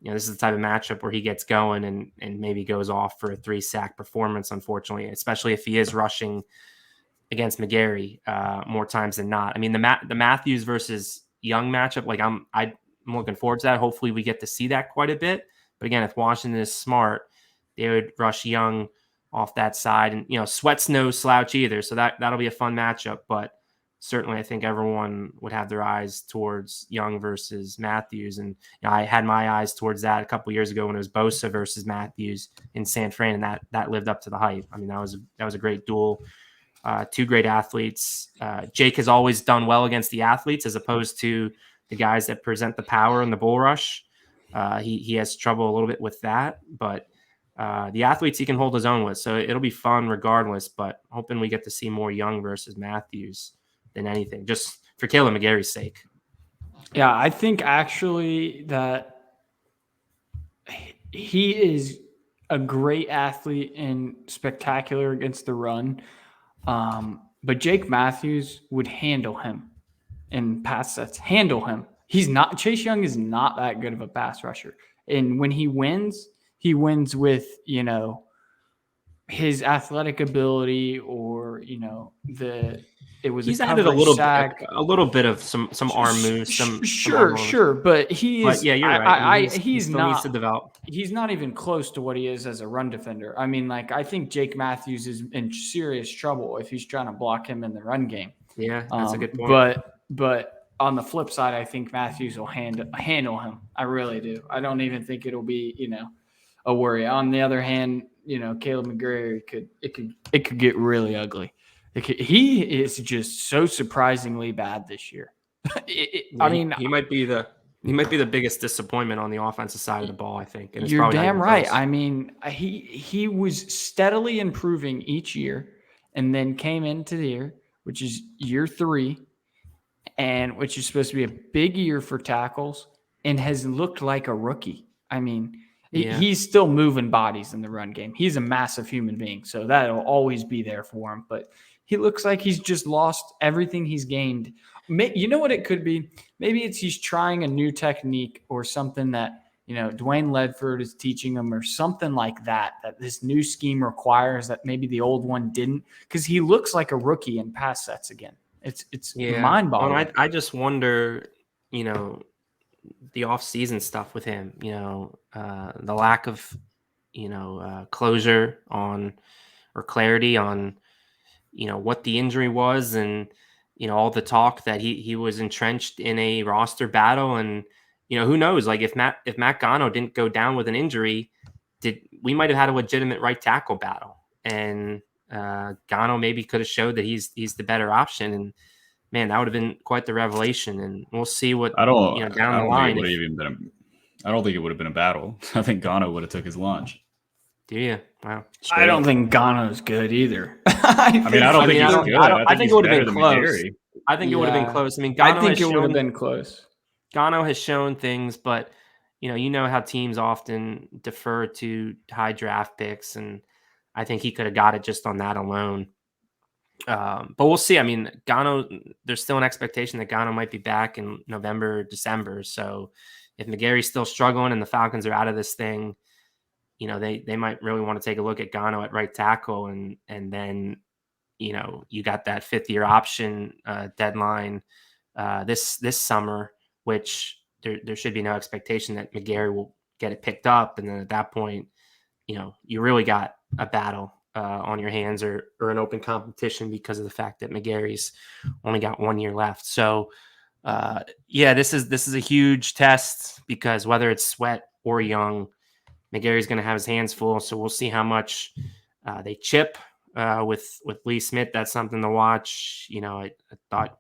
this is the type of matchup where he gets going and maybe goes off for a 3-sack performance, unfortunately, especially if he is rushing against McGarry more times than not. I mean, the Matthews versus Young matchup, like I'm looking forward to that. Hopefully we get to see that quite a bit. But again, if Washington is smart, they would rush Young off that side. And, Sweat's no slouch either, so that'll be a fun matchup. But certainly I think everyone would have their eyes towards Young versus Matthews. And I had my eyes towards that a couple years ago when it was Bosa versus Matthews in San Fran, and that lived up to the hype. I mean, that was a great duel. Two great athletes. Jake has always done well against the athletes as opposed to the guys that present the power in the bull rush. He has trouble a little bit with that, but the athletes he can hold his own with. So it'll be fun regardless, but hoping we get to see more Young versus Matthews than anything, just for Caleb McGarry's sake. Yeah, I think actually that he is a great athlete and spectacular against the run. But Jake Matthews would handle him in pass sets. Handle him. Chase Young is not that good of a pass rusher. And when he wins with, his athletic ability, or, he's added a little bit of some arm moves. Sure. But he is, yeah, you're right. He still needs to develop. He's not even close to what he is as a run defender. I mean, I think Jake Matthews is in serious trouble if he's trying to block him in the run game. Yeah, that's a good point. But on the flip side, I think Matthews will handle him. I really do. I don't even think it'll be, a worry. On the other hand, Caleb McGarry could get really ugly. He is just so surprisingly bad this year. I mean, he might be the biggest disappointment on the offensive side of the ball, I think. And you're damn right. I mean, he was steadily improving each year, and then came into the year, which is year 3, and which is supposed to be a big year for tackles, and has looked like a rookie. I mean, he's still moving bodies in the run game. He's a massive human being, so that'll always be there for him. But he looks like he's just lost everything he's gained. You know what it could be? Maybe he's trying a new technique or something that Dwayne Ledford is teaching them or something like that this new scheme requires that maybe the old one didn't, because he looks like a rookie in pass sets again. It's mind-boggling. Well, I just wonder, the off-season stuff with him, the lack of, closure on or clarity on, what the injury was, and, all the talk that he was entrenched in a roster battle. And, who knows, like if Matt Gano didn't go down with an injury, we might have had a legitimate right tackle battle. And Gano maybe could have showed that he's the better option. And man, that would have been quite the revelation. And we'll see what down the line. I don't think it would have been a battle. I think Gano would have took his lunch. Do you? Wow. I don't think Gano's good either. I don't think he's good. I think it would have been close. I think it would have been close. I mean, I think it would have been close. Gano has shown things, but how teams often defer to high draft picks, and I think he could have got it just on that alone. But we'll see. I mean, Gano, there's still an expectation that Gano might be back in November, December. So if McGarry's still struggling and the Falcons are out of this thing, they might really want to take a look at Gano at right tackle, and then you got that 5th-year option deadline this summer, which there should be no expectation that McGarry will get it picked up. And then at that point, you really got a battle on your hands, or an open competition, because of the fact that McGarry's only got 1 year left. So this is a huge test, because whether it's Sweat or Young, McGarry's going to have his hands full. So we'll see how much they chip with Lee Smith. That's something to watch. I thought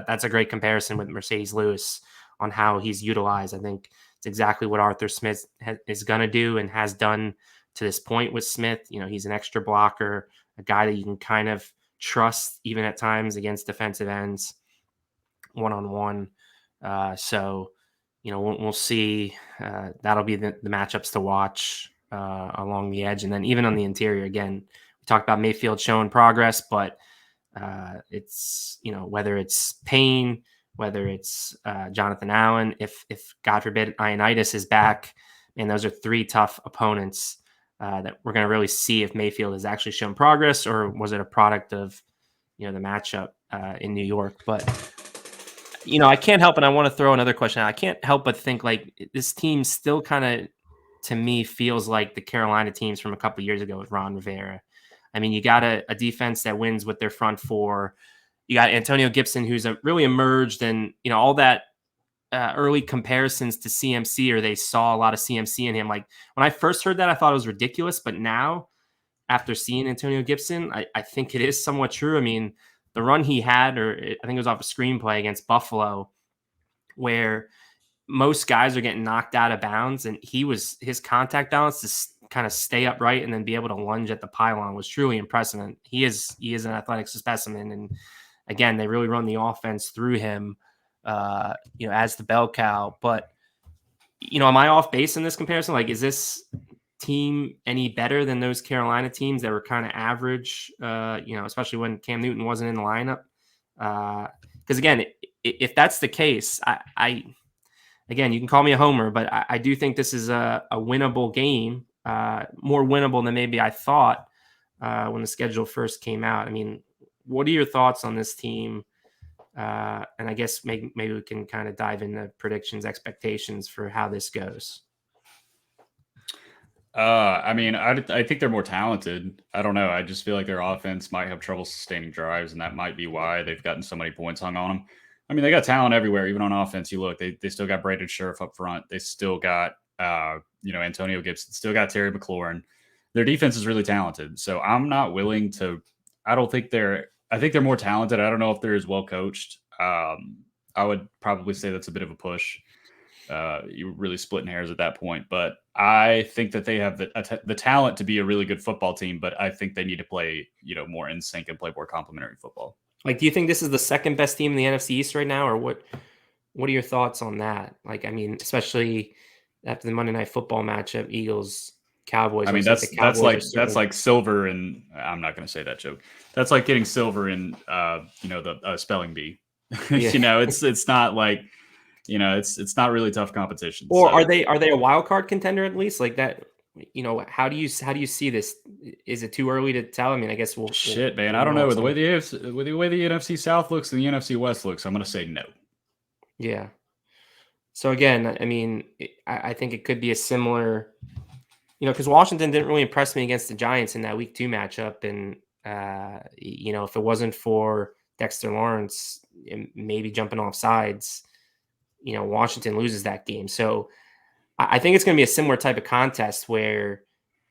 that's a great comparison with Mercedes Lewis on how he's utilized. I think it's exactly what Arthur Smith is going to do and has done to this point with Smith. He's an extra blocker, a guy that you can kind of trust even at times against defensive ends one-on-one. So we'll see. That'll be the matchups to watch along the edge. And then even on the interior, again, we talked about Mayfield showing progress, but it's, whether it's Payne, whether it's Jonathan Allen, if God forbid Ioannidis is back, and those are 3 tough opponents that we're going to really see if Mayfield has actually shown progress, or was it a product of, the matchup in New York. But, I can't help, and I want to throw another question out. I can't help but think like this team still kind of, to me, feels like the Carolina teams from a couple of years ago with Ron Rivera. I mean, you got a defense that wins with their front 4. You got Antonio Gibson, who's really emerged, and, all that early comparisons to CMC, or they saw a lot of CMC in him. Like when I first heard that, I thought it was ridiculous. But now, after seeing Antonio Gibson, I think it is somewhat true. I mean, the run he had, I think it was off a screenplay against Buffalo, where most guys are getting knocked out of bounds, and his contact balance to kind of stay upright and then be able to lunge at the pylon was truly impressive. And he is an athletic specimen. And again, they really run the offense through him, as the bell cow. But, am I off base in this comparison? Like, is this team any better than those Carolina teams that were kind of average, especially when Cam Newton wasn't in the lineup? Because again, if that's the case, again, you can call me a homer, but I do think this is a winnable game, more winnable than maybe I thought when the schedule first came out. I mean, what are your thoughts on this team? And I guess maybe we can kind of dive into predictions, expectations for how this goes. I think they're more talented. I don't know. I just feel like their offense might have trouble sustaining drives, and that might be why they've gotten so many points hung on them. I mean, they got talent everywhere, even on offense. You look, they still got Braden Scherf up front. They still got, Antonio Gibson, still got Terry McLaurin. Their defense is really talented. So I'm not willing to, I think they're more talented. I don't know if they're as well coached. I would probably say that's a bit of a push. You're really splitting hairs at that point, but I think that they have the talent to be a really good football team, but I think they need to play, more in sync and play more complementary football. Like, do you think this is the second best team in the NFC East right now, or what are your thoughts on that? Like, I mean, especially after the Monday Night Football matchup, Eagles, Cowboys. I mean, that's like silver, and I'm not going to say that joke. That's like getting silver in, the spelling bee. Yeah. It's not like, it's not really tough competition. Or So. are they a wild card contender at least? Like that, how do you see this? Is it too early to tell? I mean, I guess Shit, man. we'll I don't know know. at With some- the way the NFC South looks and the NFC West looks, I'm going to say no. Yeah. So again, I mean, I think it could be a similar, because Washington didn't really impress me against the Giants in that Week 2 matchup, and if it wasn't for Dexter Lawrence maybe jumping off sides, Washington loses that game. So I think it's going to be a similar type of contest where,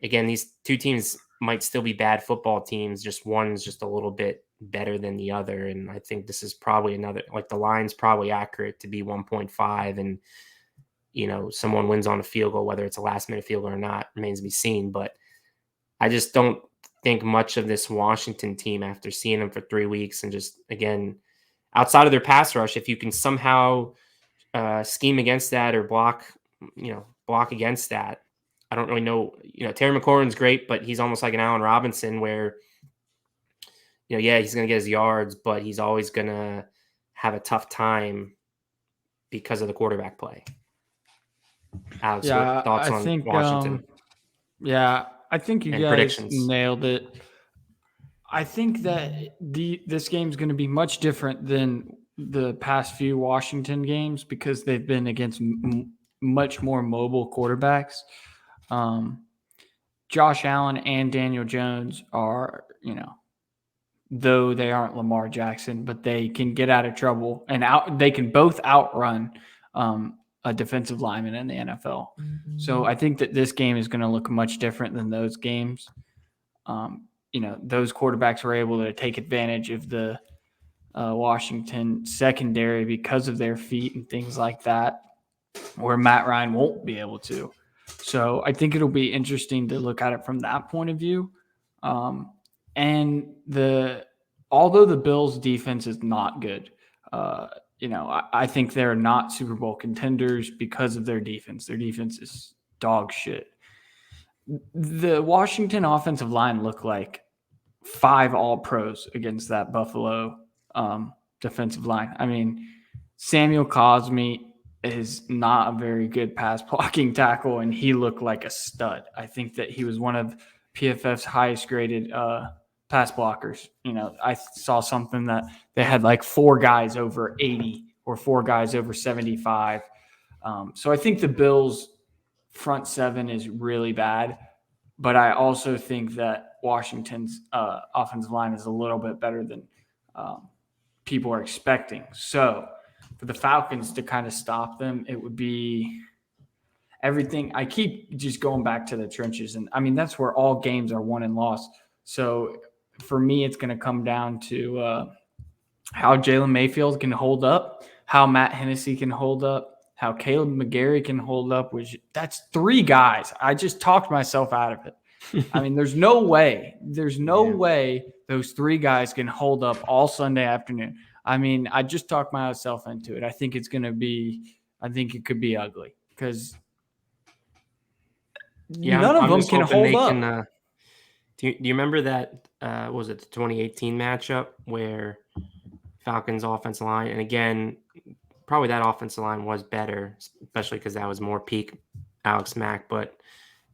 again, these two teams might still be bad football teams. Just one's just a little bit better than the other. And I think this is probably another, like the line's probably accurate to be 1.5. And, someone wins on a field goal, whether it's a last minute field goal or not, remains to be seen. But I just don't think much of this Washington team after seeing them for 3 weeks. And just, again, outside of their pass rush, if you can somehow scheme against that or block against that. I don't really know. Terry McLaurin's great, but he's almost like an Allen Robinson where, he's going to get his yards, but he's always going to have a tough time because of the quarterback play. Alex, what thoughts on Washington? I think you and guys predictions? nailed it. I think that this game's going to be much different than the past few Washington games because they've been against much more mobile quarterbacks. Josh Allen and Daniel Jones are, though they aren't Lamar Jackson, but they can get out of trouble and they can both outrun a defensive lineman in the NFL. Mm-hmm. So I think that this game is going to look much different than those games. Those quarterbacks were able to take advantage of the Washington secondary because of their feet and things like that, where Matt Ryan won't be able to. So I think it'll be interesting to look at it from that point of view. And although the Bills' defense is not good, I think they're not Super Bowl contenders because of their defense. Their defense is dog shit. The Washington offensive line looked like 5 All-Pros against that Buffalo defensive line. I mean, Samuel Cosme is not a very good pass blocking tackle, and he looked like a stud. I think that he was one of PFF's highest graded pass blockers. I saw something that they had like 4 guys over 80 or 4 guys over 75. So I think the Bills' front 7 is really bad, but I also think that Washington's offensive line is a little bit better than people are expecting. So for the Falcons to kind of stop them, it would be everything. I keep just going back to the trenches. And I mean, that's where all games are won and lost. So for me, it's going to come down to how Jalen Mayfield can hold up, how Matt Hennessy can hold up, how Caleb McGarry can hold up, which that's 3 guys. I just talked myself out of it. I mean, there's no way those 3 guys can hold up all Sunday afternoon. I mean, I just talked myself into it. I think it could be ugly because none of them can hold up. Do you remember that, was it the 2018 matchup where Falcons offensive line, and again, probably that offensive line was better, especially because that was more peak Alex Mack, but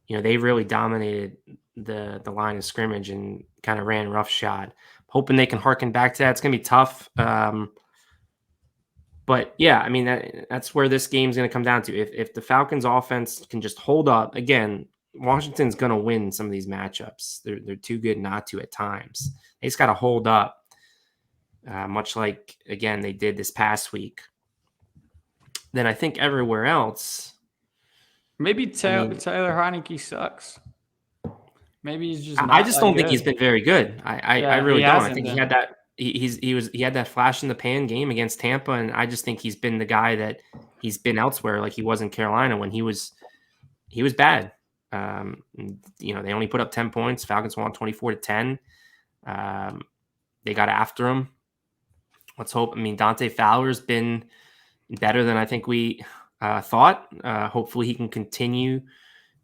they really dominated the line of scrimmage and kind of ran roughshod. Hoping they can harken back to that. It's going to be tough. But yeah, I mean, that's where this game's going to come down to. If the Falcons offense can just hold up, again, Washington's going to win some of these matchups. They're too good not to at times. They just got to hold up, much like, again, they did this past week. Then I think everywhere else. Maybe Tyler Heineke sucks. Maybe he's just. I just don't think he's been very good. I really don't. I think he had that. He had that flash in the pan game against Tampa, and I just think he's been the guy that he's been elsewhere, like he was in Carolina when he was bad. They only put up 10 points. Falcons won 24-10. They got after him. Let's hope. I mean, Dante Fowler's been better than I think we thought. Hopefully, he can continue.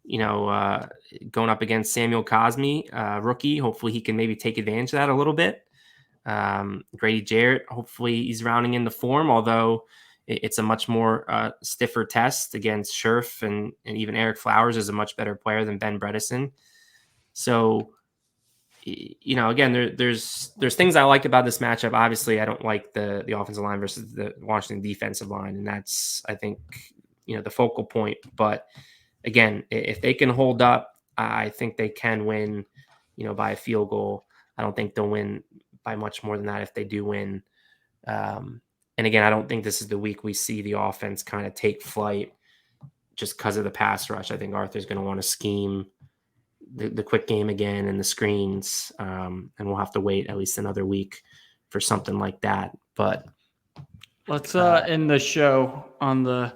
Going up against Samuel Cosme, rookie. Hopefully, he can maybe take advantage of that a little bit. Grady Jarrett, hopefully he's rounding into form, although it's a much more stiffer test against Scherf, and even Eric Flowers is a much better player than Ben Bredesen. So, again, there's things I like about this matchup. Obviously, I don't like the offensive line versus the Washington defensive line, and that's, I think, the focal point. But again, if they can hold up, I think they can win, by a field goal. I don't think they'll win by much more than that if they do win. And again, I don't think this is the week we see the offense kind of take flight just because of the pass rush. I think Arthur's going to want to scheme the quick game again and the screens, and we'll have to wait at least another week for something like that. But let's end the show on the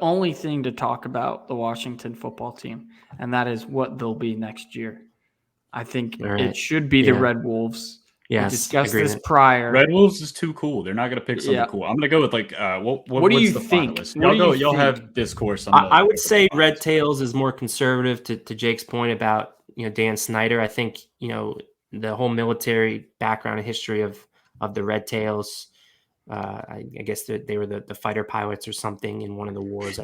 only thing to talk about the Washington football team, and that is what they'll be next year. I think it should be the Red Wolves. Yes, we discussed this prior. Red Wolves is too cool. They're not going to pick something cool. I'm going to go with what do you think? You'll have discourse on I would say Red Tails is more conservative to Jake's point about, Dan Snyder. I think, the whole military background and history of the Red Tails. I guess they were the fighter pilots or something in one of the wars.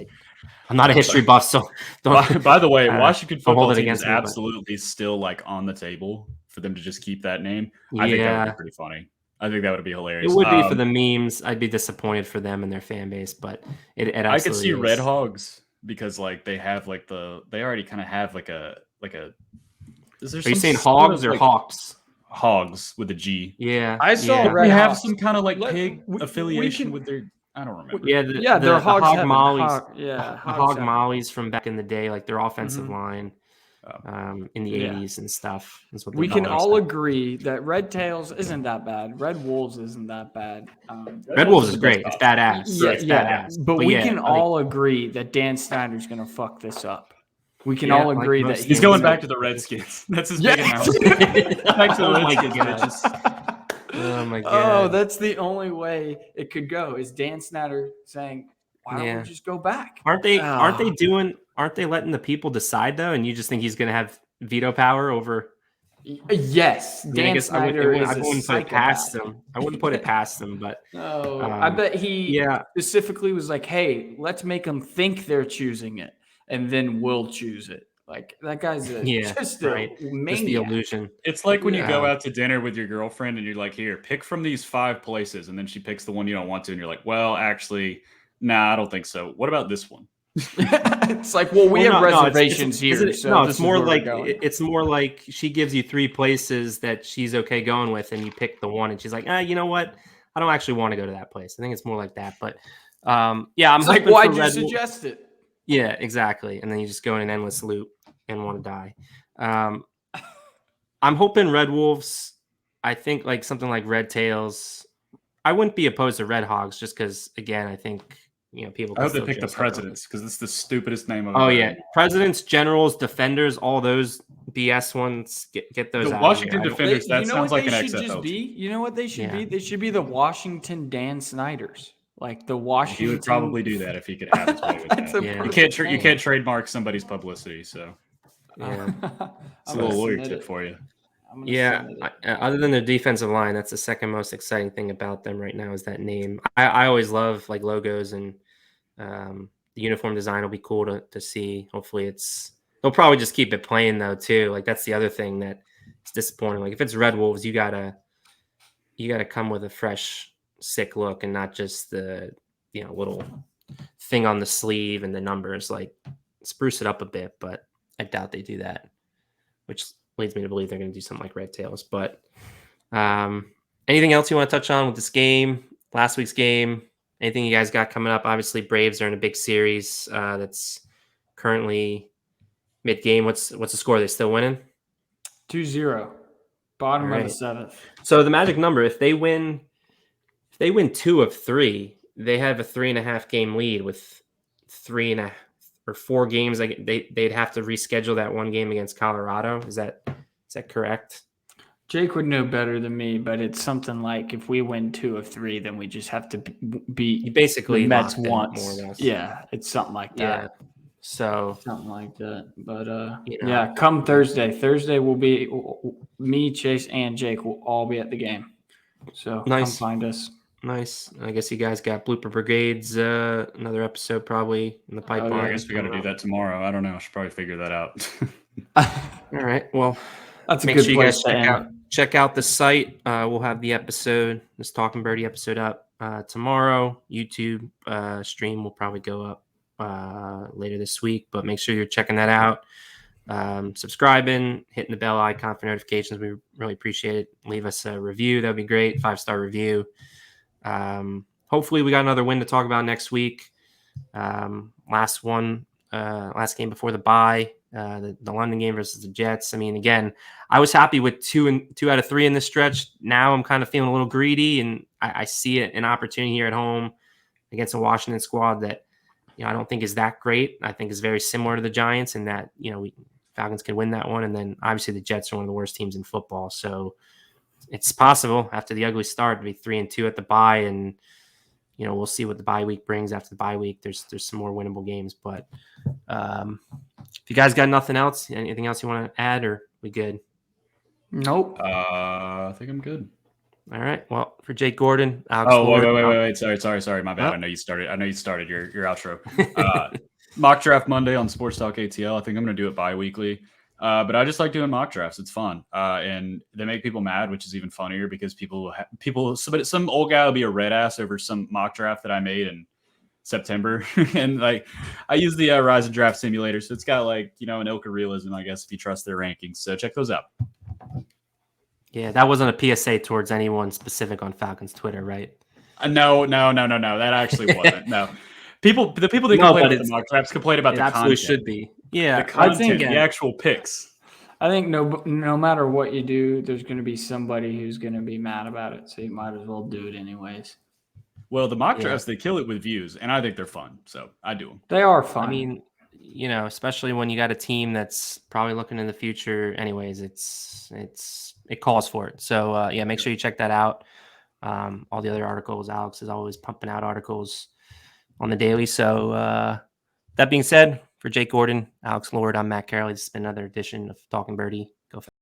I'm not a history buff, so by the way, Washington football team is me, absolutely still on the table for them to just keep that name. I think that would be pretty funny. I think that would be hilarious. It would be for the memes. I'd be disappointed for them and their fan base, but it I could see Red Hogs because they have they already kind of have a. Is there? Are you saying Hogs or Hawks? Hogs with a G. Yeah, I saw Red have Hogs. Some kind of pig affiliation with their. I don't remember. Yeah, they're Hog Mollies. Hog Mollies from back in the day, their offensive line. In the 80s and stuff. Is what we can all agree that Red Tails isn't that bad. Red Wolves isn't that bad. Red Wolves is great. It's badass. Badass. But we can all agree that Dan Snyder's going to fuck this up. We can all agree that he's going back to the Redskins. That's his big announcement. Back to the Redskins. Oh my god. Oh, that's the only way it could go. Is Dan Snyder saying, "Why don't we just go back?" Aren't they letting the people decide though? And you just think he's going to have veto power over? Yes, Dan Snyder I wouldn't put it past him. I wouldn't put it past him, but I bet he specifically was like, "Hey, let's make them think they're choosing it, and then we'll choose it." That guy's just a maniac. Just the illusion. It's like when you go out to dinner with your girlfriend and you're like, "Here, pick from these 5 places," and then she picks the one you don't want to, and you're like, "Well, actually, nah, I don't think so. What about this one?" It's like, well, we have reservations here. It's more like she gives you 3 places that she's okay going with, and you pick the one, and she's like, you know what? I don't actually want to go to that place. I think it's more like that. But I'm like, why'd you suggest it? Yeah, exactly. And then you just go in an endless loop and want to die. I'm hoping Red Wolves. I think something like Red Tails. I wouldn't be opposed to Red Hogs just because, again, I think. People. I hope they pick the presidents because it's the stupidest name of. Oh yeah, presidents, generals, defenders, all those BS ones. Get those. The out Washington of here. defenders. That sounds like an XFL. You know what they should be? They should be the Washington Dan Snyders. The Washington. He would probably do that if he could have his way with that. You can't trademark somebody's publicity, so yeah, it's a little lawyer tip for you. Yeah, other than their defensive line, that's the second most exciting thing about them right now is that name. I always love logos and the uniform design will be cool to see. Hopefully they'll probably just keep it plain though too. That's the other thing that is disappointing. If it's Red Wolves, you gotta come with a fresh, sick look and not just the little thing on the sleeve and the numbers. Spruce it up a bit, but I doubt they do that, which leads me to believe they're going to do something like Red Tails. But anything else you want to touch on with this game, last week's game? Anything you guys got coming up? Obviously, Braves are in a big series that's currently mid-game. What's the score? Are they still winning? 2-0, bottom of the 7th. So the magic number, if they win 2 of 3, they have a 3.5 game lead with 3.5 or 4 games. They'd have to reschedule that one game against Colorado. Is that correct? Jake would know better than me, but it's something like if we win 2 of 3, then we just have to beat basically Mets once. More or less. Yeah, it's something like that. Yeah. So something like that. But come Thursday. Thursday will be me, Chase, and Jake will all be at the game. So nice. Come find us. Nice. I guess you guys got Blooper Brigades, another episode probably in the pipeline. I guess we got to do that tomorrow. I don't know. I should probably figure that out. All right. Well, That's a make good sure you place guys to end. check out the site. We'll have the episode, this Talking Birdie episode up tomorrow. YouTube stream will probably go up later this week, but make sure you're checking that out. Subscribing, hitting the bell icon for notifications. We really appreciate it. Leave us a review. That'd be great. 5-star review. Hopefully we got another win to talk about next week. Last game before the bye, the London game versus the Jets. I mean, again, I was happy with 2 out of 3 in this stretch. Now I'm kind of feeling a little greedy, and I see it an opportunity here at home against a Washington squad that, I don't think is that great. I think is very similar to the Giants in that, Falcons can win that one. And then obviously the Jets are one of the worst teams in football. So it's possible after the ugly start to be 3-2 at the bye. And, we'll see what the bye week brings after the bye week. There's some more winnable games, but if you guys got nothing else, anything else you want to add, or we good? Nope. I think I'm good. All right. Well, for Jake Gordon, Alex. Wait. Sorry. My bad. Oh. I know you started your outro. Mock draft Monday on Sports Talk ATL. I think I'm going to do it bi-weekly. But I just like doing mock drafts. It's fun. And they make people mad, which is even funnier because people some old guy will be a red ass over some mock draft that I made in September. And I use the Rise and Draft Simulator. So it's got an ilk of realism, I guess, if you trust their rankings. So check those out. Yeah, that wasn't a PSA towards anyone specific on Falcons Twitter, right? No. That actually wasn't. No. The people that complain about the mock drafts complain about the absolutely content. should be. Yeah, the content, I think the actual picks. I think no matter what you do, there's going to be somebody who's going to be mad about it. So you might as well do it anyways. Well, the mock drafts, they kill it with views, and I think they're fun. So I do them. They are fun. I mean, especially when you got a team that's probably looking in the future. Anyways, it calls for it. So make sure you check that out. All the other articles, Alex is always pumping out articles on the daily. So that being said, for Jake Gordon, Alex Lord, I'm Matt Karoly. This has been another edition of Talking Birdie. Go